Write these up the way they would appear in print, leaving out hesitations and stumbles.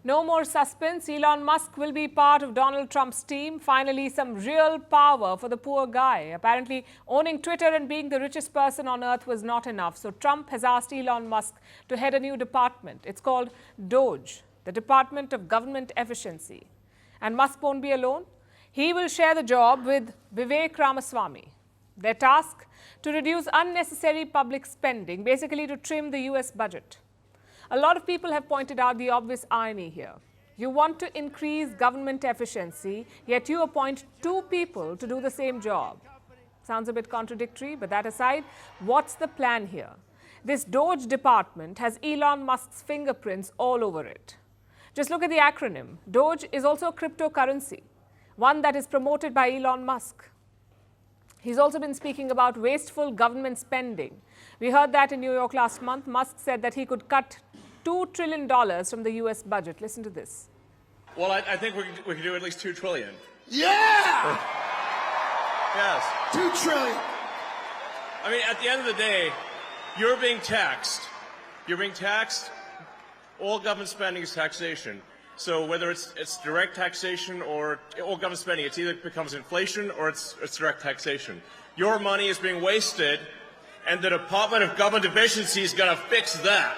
No more suspense. Elon Musk will be part of Donald Trump's team. Finally, some real power for the poor guy. Apparently, owning Twitter and being the richest person on earth was not enough. So Trump has asked Elon Musk to head a new department. It's called DOGE, the Department of Government Efficiency. And Musk won't be alone. He will share the job with Vivek Ramaswamy. Their task? To reduce unnecessary public spending, basically to trim the US budget. A lot of people have pointed out the obvious irony here. You want to increase government efficiency, yet you appoint two people to do the same job. Sounds a bit contradictory, but that aside, what's the plan here? This DOGE department has Elon Musk's fingerprints all over it. Just look at the acronym. DOGE is also a cryptocurrency, one that is promoted by Elon Musk. He's also been speaking about wasteful government spending. We heard that in New York last month. Musk said that he could cut $2 trillion from the US budget. Listen to this. Well, I think we can do at least $2 trillion. Yeah! Yes. $2 trillion. I mean, at the end of the day, you're being taxed. You're being taxed. All government spending is taxation. So whether it's direct taxation or all government spending, it either becomes inflation or it's direct taxation. Your money is being wasted, and the Department of Government Efficiency is going to fix that.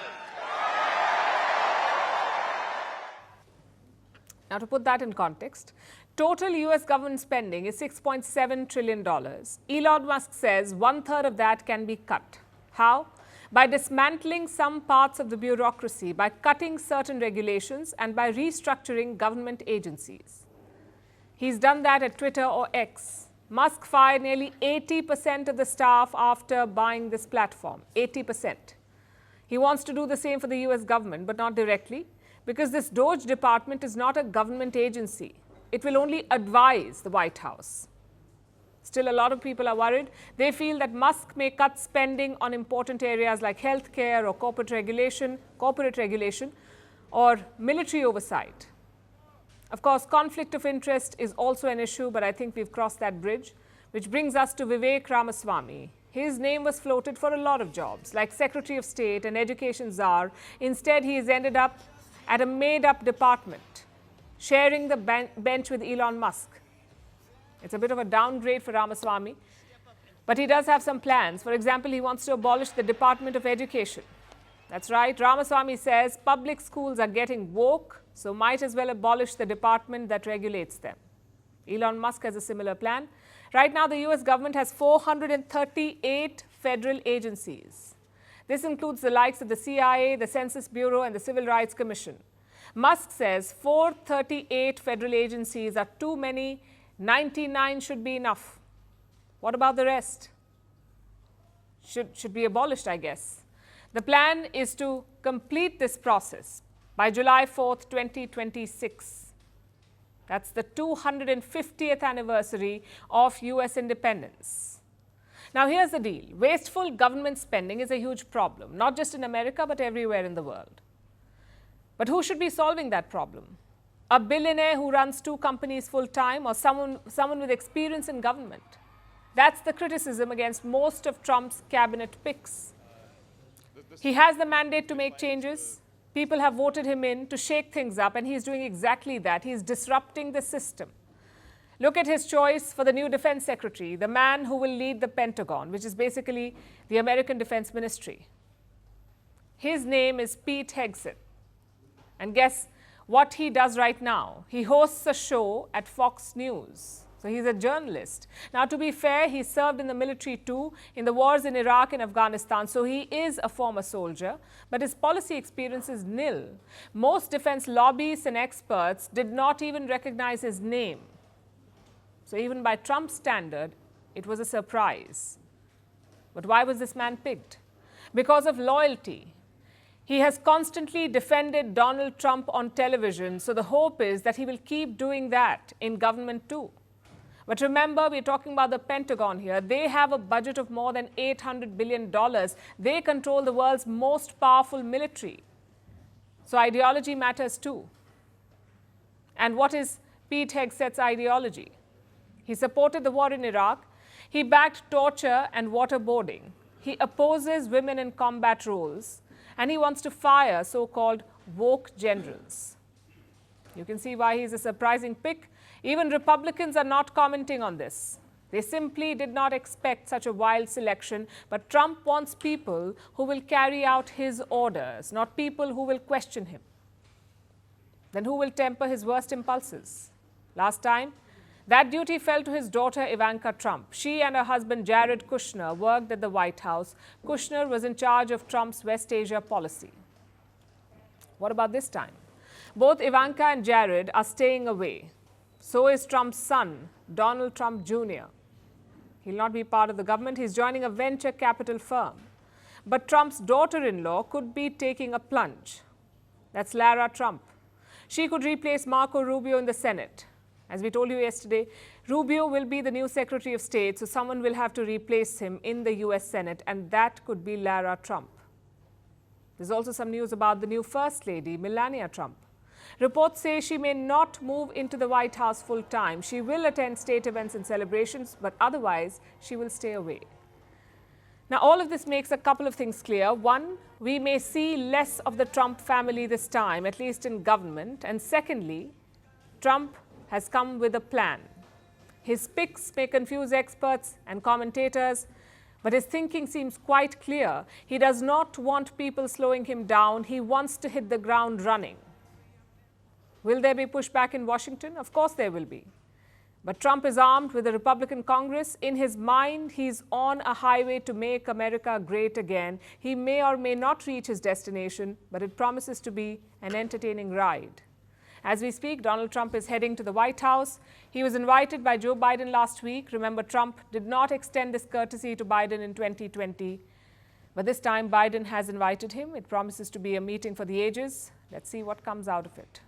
Now, to put that in context, total US government spending is $6.7 trillion. Elon Musk says 1/3 of that can be cut. How? By dismantling some parts of the bureaucracy, by cutting certain regulations, and by restructuring government agencies. He's done that at Twitter or X. Musk fired nearly 80% of the staff after buying this platform. 80%. He wants to do the same for the US government, but not directly, because this DOGE department is not a government agency. It will only advise the White House. Still, a lot of people are worried. They feel that Musk may cut spending on important areas like healthcare or corporate regulation or military oversight. Of course, conflict of interest is also an issue, but I think we've crossed that bridge, which brings us to Vivek Ramaswamy. His name was floated for a lot of jobs, like Secretary of State and Education Czar. Instead, he has ended up at a made-up department, sharing the bench with Elon Musk. It's a bit of a downgrade for Ramaswamy, but he does have some plans. For example, he wants to abolish the Department of Education. That's right, Ramaswamy says public schools are getting woke, so might as well abolish the department that regulates them. Elon Musk has a similar plan. Right now, the US government has 438 federal agencies. This includes the likes of the CIA, the Census Bureau, and the Civil Rights Commission. Musk says 438 federal agencies are too many. 99 should be enough. What about the rest? Should be abolished, I guess. The plan is to complete this process by July 4th, 2026. That's the 250th anniversary of US independence. Now, here's the deal. Wasteful government spending is a huge problem, not just in America, but everywhere in the world. But who should be solving that problem? A billionaire who runs two companies full-time, or someone with experience in government? That's the criticism against most of Trump's cabinet picks. He has the mandate to make changes. People have voted him in to shake things up, and he's doing exactly that. He's disrupting the system. Look at his choice for the new defense secretary, the man who will lead the Pentagon, which is basically the American Defense Ministry. His name is Pete Hegseth. And guess what he does right now? He hosts a show at Fox News. So he's a journalist. Now, to be fair, he served in the military too, in the wars in Iraq and Afghanistan. So he is a former soldier, but his policy experience is nil. Most defense lobbyists and experts did not even recognize his name. So even by Trump's standard, it was a surprise. But why was this man picked? Because of loyalty. He has constantly defended Donald Trump on television, so the hope is that he will keep doing that in government too. But remember, we're talking about the Pentagon here. They have a budget of more than $800 billion. They control the world's most powerful military. So ideology matters too. And what is Pete Hegseth's ideology? He supported the war in Iraq. He backed torture and waterboarding. He opposes women in combat roles. And he wants to fire so-called woke generals. You can see why he's a surprising pick. Even Republicans are not commenting on this. They simply did not expect such a wild selection, but Trump wants people who will carry out his orders, not people who will question him. Then who will temper his worst impulses? Last time, that duty fell to his daughter Ivanka Trump. She and her husband Jared Kushner worked at the White House. Kushner was in charge of Trump's West Asia policy. What about this time? Both Ivanka and Jared are staying away. So is Trump's son, Donald Trump Jr. He'll not be part of the government. He's joining a venture capital firm. But Trump's daughter-in-law could be taking a plunge. That's Lara Trump. She could replace Marco Rubio in the Senate. As we told you yesterday, Rubio will be the new Secretary of State, so someone will have to replace him in the US Senate, and that could be Lara Trump. There's also some news about the new First Lady, Melania Trump. Reports say she may not move into the White House full-time. She will attend state events and celebrations, but otherwise, she will stay away. Now, all of this makes a couple of things clear. One, we may see less of the Trump family this time, at least in government. And secondly, Trump has come with a plan. His picks may confuse experts and commentators, but his thinking seems quite clear. He does not want people slowing him down. He wants to hit the ground running. Will there be pushback in Washington? Of course there will be. But Trump is armed with a Republican Congress. In his mind, he's on a highway to make America great again. He may or may not reach his destination, but it promises to be an entertaining ride. As we speak, Donald Trump is heading to the White House. He was invited by Joe Biden last week. Remember, Trump did not extend this courtesy to Biden in 2020. But this time, Biden has invited him. It promises to be a meeting for the ages. Let's see what comes out of it.